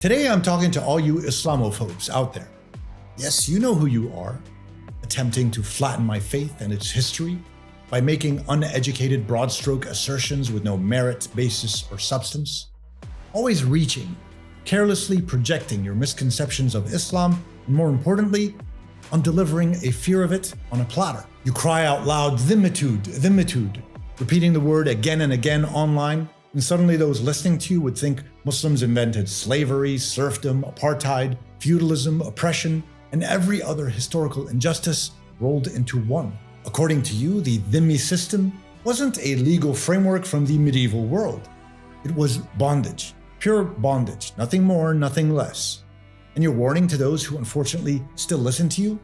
Today I'm talking to all you Islamophobes out there. Yes, you know who you are, attempting to flatten my faith and its history by making uneducated broad-stroke assertions with no merit, basis, or substance. Always reaching, carelessly projecting your misconceptions of Islam, and more importantly, on delivering a fear of it on a platter. You cry out loud, "Dhimmitude," repeating the word again and again online, and suddenly those listening to you would think Muslims invented slavery, serfdom, apartheid, feudalism, oppression, and every other historical injustice rolled into one. According to you, the Dhimmi system wasn't a legal framework from the medieval world. It was bondage, pure bondage, nothing more, nothing less. And you're warning to those who unfortunately still listen to you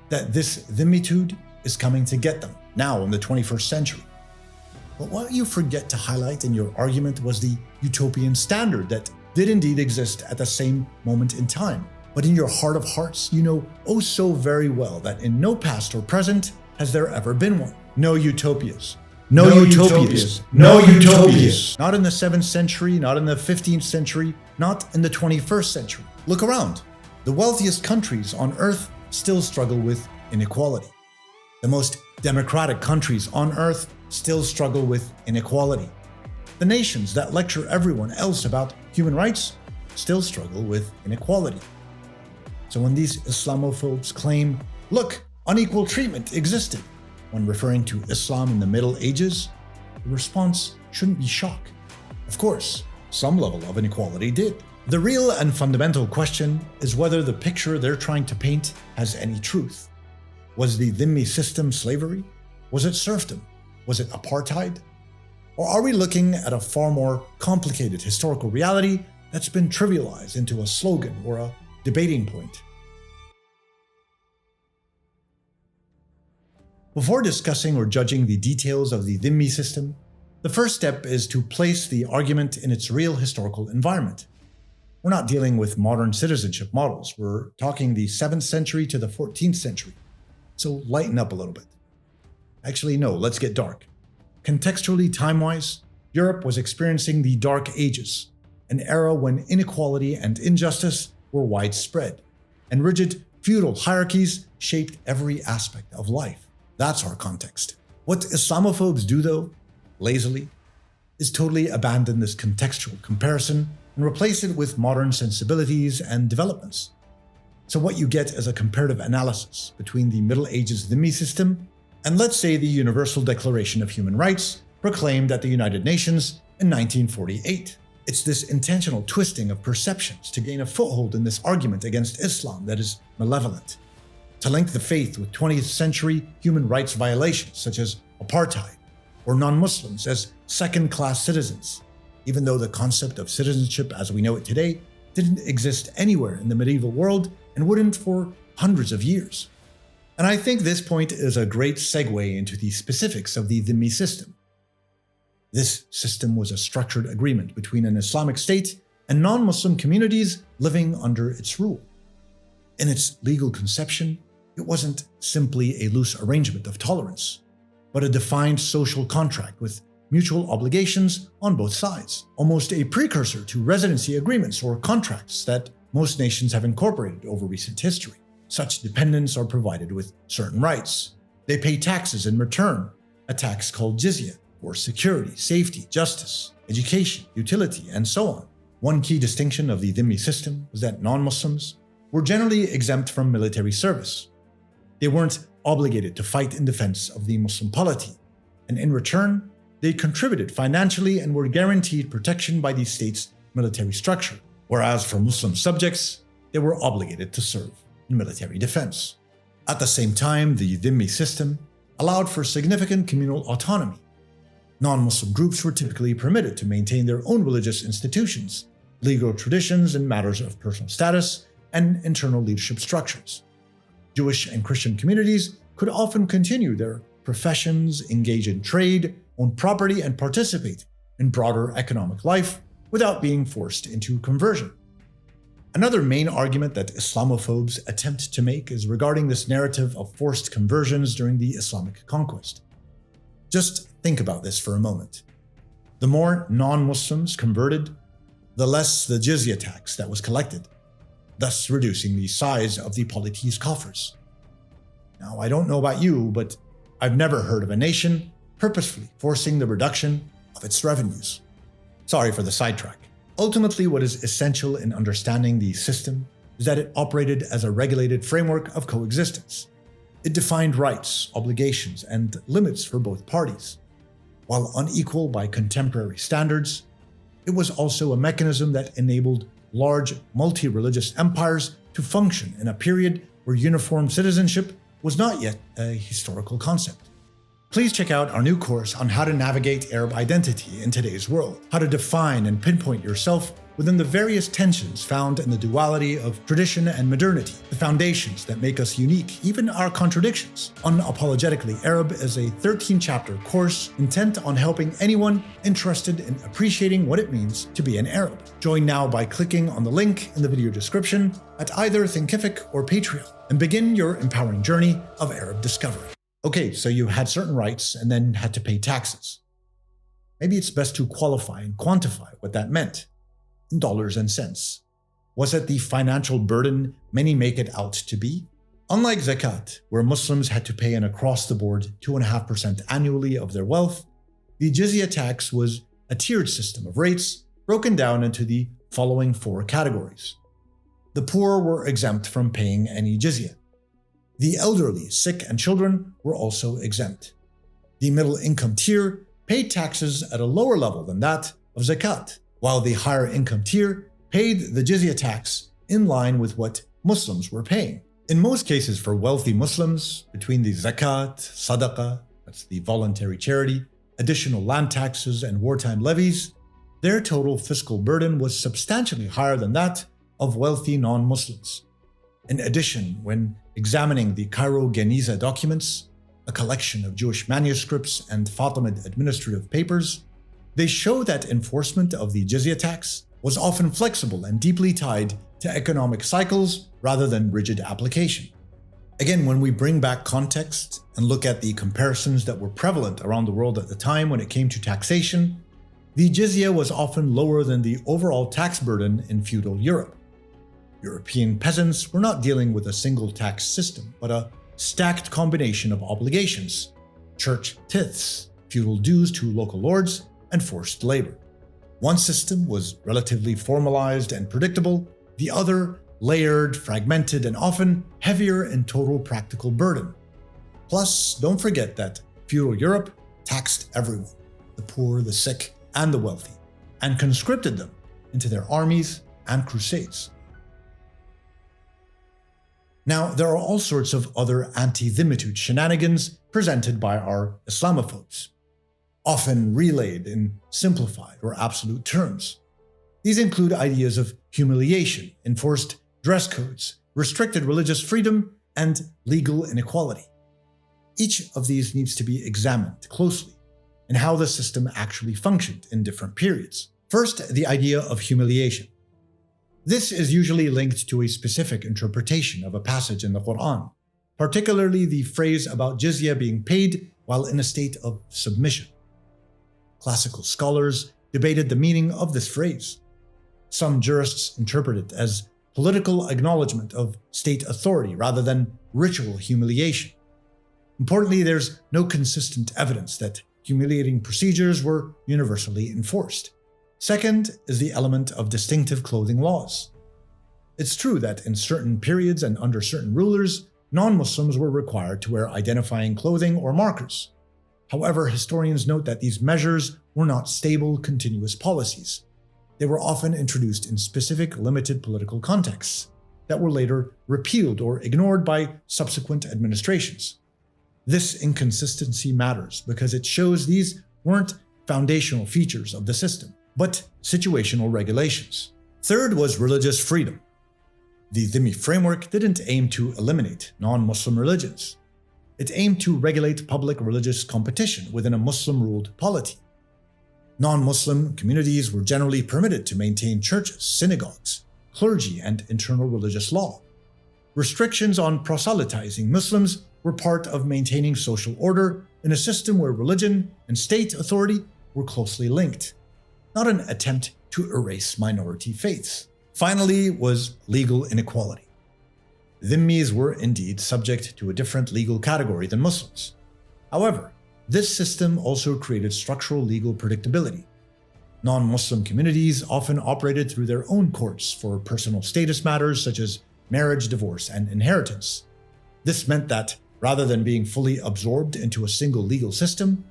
that this dhimmitude is coming to get them, now in the 21st century. But what you forget to highlight in your argument was the utopian standard that did indeed exist at the same moment in time. But in your heart of hearts, you know oh so very well that in no past or present has there ever been one. No utopias. No utopias. No utopias. Not in the 7th century, not in the 15th century, not in the 21st century. Look around. The wealthiest countries on earth still struggle with inequality. The most democratic countries on earth still struggle with inequality. The nations that lecture everyone else about human rights still struggle with inequality. So when these Islamophobes claim, look, unequal treatment existed, when referring to Islam in the Middle Ages, the response shouldn't be shock. Of course, some level of inequality did. The real and fundamental question is whether the picture they're trying to paint has any truth. Was the Dhimmi system slavery? Was it serfdom? Was it apartheid? Or are we looking at a far more complicated historical reality that's been trivialized into a slogan or a debating point? Before discussing or judging the details of the Dhimmi system, the first step is to place the argument in its real historical environment. We're not dealing with modern citizenship models. We're talking the 7th century to the 14th century. So lighten up a little bit. Actually, no, let's get dark. Contextually, time-wise, Europe was experiencing the Dark Ages, an era when inequality and injustice were widespread, and rigid feudal hierarchies shaped every aspect of life. That's our context. What Islamophobes do, though, lazily, is totally abandon this contextual comparison and replace it with modern sensibilities and developments. So what you get is a comparative analysis between the Middle Ages Dhimmi system and, let's say, the Universal Declaration of Human Rights proclaimed at the United Nations in 1948. It's this intentional twisting of perceptions to gain a foothold in this argument against Islam that is malevolent, to link the faith with 20th century human rights violations such as apartheid or non-Muslims as second-class citizens, even though the concept of citizenship as we know it today didn't exist anywhere in the medieval world and wouldn't for hundreds of years. And I think this point is a great segue into the specifics of the Dhimmi system. This system was a structured agreement between an Islamic state and non-Muslim communities living under its rule. In its legal conception, it wasn't simply a loose arrangement of tolerance, but a defined social contract with mutual obligations on both sides, almost a precursor to residency agreements or contracts that most nations have incorporated over recent history. Such dependents are provided with certain rights. They pay taxes in return, a tax called Jizya, for security, safety, justice, education, utility, and so on. One key distinction of the Dhimmi system was that non-Muslims were generally exempt from military service. They weren't obligated to fight in defense of the Muslim polity, and in return, they contributed financially and were guaranteed protection by the state's military structure, whereas for Muslim subjects, they were obligated to serve in military defense. At the same time, the Dhimmi system allowed for significant communal autonomy. Non-Muslim groups were typically permitted to maintain their own religious institutions, legal traditions in matters of personal status, and internal leadership structures. Jewish and Christian communities could often continue their professions, engage in trade, own property, and participate in broader economic life without being forced into conversion. Another main argument that Islamophobes attempt to make is regarding this narrative of forced conversions during the Islamic conquest. Just think about this for a moment. The more non-Muslims converted, the less the jizya tax that was collected, thus reducing the size of the polity's coffers. Now, I don't know about you, but I've never heard of a nation purposefully forcing the reduction of its revenues. Sorry for the sidetrack. Ultimately, what is essential in understanding the system is that it operated as a regulated framework of coexistence. It defined rights, obligations, and limits for both parties. While unequal by contemporary standards, it was also a mechanism that enabled large multi-religious empires to function in a period where uniform citizenship was not yet a historical concept. Please check out our new course on how to navigate Arab identity in today's world, how to define and pinpoint yourself within the various tensions found in the duality of tradition and modernity, the foundations that make us unique, even our contradictions. Unapologetically Arab is a 13-chapter course intent on helping anyone interested in appreciating what it means to be an Arab. Join now by clicking on the link in the video description at either Thinkific or Patreon and begin your empowering journey of Arab discovery. Okay, so you had certain rights and then had to pay taxes. Maybe it's best to qualify and quantify what that meant in dollars and cents. Was it the financial burden many make it out to be? Unlike zakat, where Muslims had to pay an across-the-board 2.5% annually of their wealth, the jizya tax was a tiered system of rates broken down into the following 4 categories. The poor were exempt from paying any jizya. The elderly, sick, and children were also exempt. The middle-income tier paid taxes at a lower level than that of zakat, while the higher income tier paid the jizya tax in line with what Muslims were paying. In most cases for wealthy Muslims, between the zakat, sadaqah, that's the voluntary charity, additional land taxes, and wartime levies, their total fiscal burden was substantially higher than that of wealthy non-Muslims. In addition, when examining the Cairo Geniza documents, a collection of Jewish manuscripts and Fatimid administrative papers, they show that enforcement of the jizya tax was often flexible and deeply tied to economic cycles rather than rigid application. Again, when we bring back context and look at the comparisons that were prevalent around the world at the time when it came to taxation, the jizya was often lower than the overall tax burden in feudal Europe. European peasants were not dealing with a single tax system, but a stacked combination of obligations, church tithes, feudal dues to local lords, and forced labor. One system was relatively formalized and predictable, the other layered, fragmented, and often heavier in total practical burden. Plus, don't forget that feudal Europe taxed everyone, the poor, the sick, and the wealthy, and conscripted them into their armies and crusades. Now, there are all sorts of other anti-Dhimmitude shenanigans presented by our Islamophobes, often relayed in simplified or absolute terms. These include ideas of humiliation, enforced dress codes, restricted religious freedom, and legal inequality. Each of these needs to be examined closely and how the system actually functioned in different periods. First, the idea of humiliation. This is usually linked to a specific interpretation of a passage in the Quran, particularly the phrase about jizya being paid while in a state of submission. Classical scholars debated the meaning of this phrase. Some jurists interpret it as political acknowledgement of state authority rather than ritual humiliation. Importantly, there's no consistent evidence that humiliating procedures were universally enforced. Second is the element of distinctive clothing laws. It's true that in certain periods and under certain rulers, non-Muslims were required to wear identifying clothing or markers. However, historians note that these measures were not stable, continuous policies. They were often introduced in specific, limited political contexts that were later repealed or ignored by subsequent administrations. This inconsistency matters because it shows these weren't foundational features of the system, but situational regulations. Third was religious freedom. The Dhimmi framework didn't aim to eliminate non-Muslim religions. It aimed to regulate public religious competition within a Muslim-ruled polity. Non-Muslim communities were generally permitted to maintain churches, synagogues, clergy, and internal religious law. Restrictions on proselytizing Muslims were part of maintaining social order in a system where religion and state authority were closely linked, not an attempt to erase minority faiths. Finally was legal inequality. Dhimmis were indeed subject to a different legal category than Muslims. However, this system also created structural legal predictability. Non-Muslim communities often operated through their own courts for personal status matters such as marriage, divorce, and inheritance. This meant that, rather than being fully absorbed into a single legal system,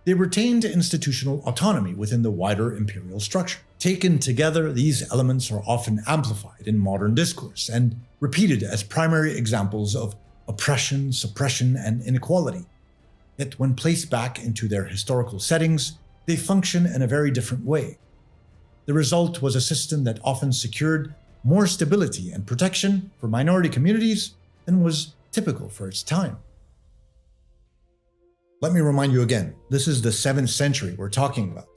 they retained institutional autonomy within the wider imperial structure. Taken together, these elements are often amplified in modern discourse and repeated as primary examples of oppression, suppression, and inequality. Yet when placed back into their historical settings, they function in a very different way. The result was a system that often secured more stability and protection for minority communities than was typical for its time. Let me remind you again, this is the 7th century we're talking about.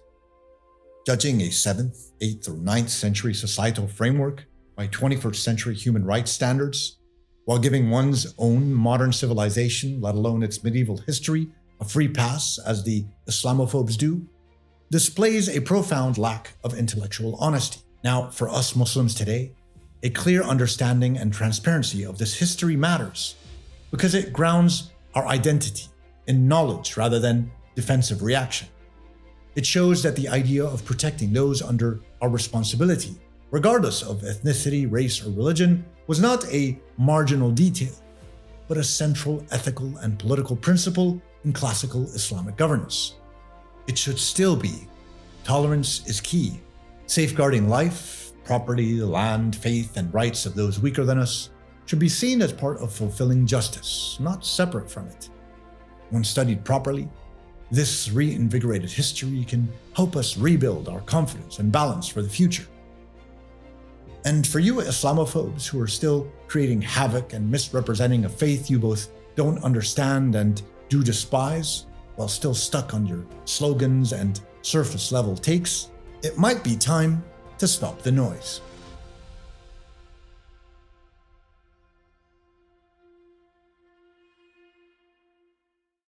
Judging a 7th, 8th, or 9th century societal framework by 21st century human rights standards, while giving one's own modern civilization, let alone its medieval history, a free pass as the Islamophobes do, displays a profound lack of intellectual honesty. Now, for us Muslims today, a clear understanding and transparency of this history matters because it grounds our identity in knowledge rather than defensive reaction. It shows that the idea of protecting those under our responsibility, regardless of ethnicity, race, or religion, was not a marginal detail, but a central ethical and political principle in classical Islamic governance. It should still be. Tolerance is key. Safeguarding life, property, land, faith, and rights of those weaker than us should be seen as part of fulfilling justice, not separate from it. When studied properly, this reinvigorated history can help us rebuild our confidence and balance for the future. And for you Islamophobes who are still creating havoc and misrepresenting a faith you both don't understand and do despise, while still stuck on your slogans and surface-level takes, it might be time to stop the noise.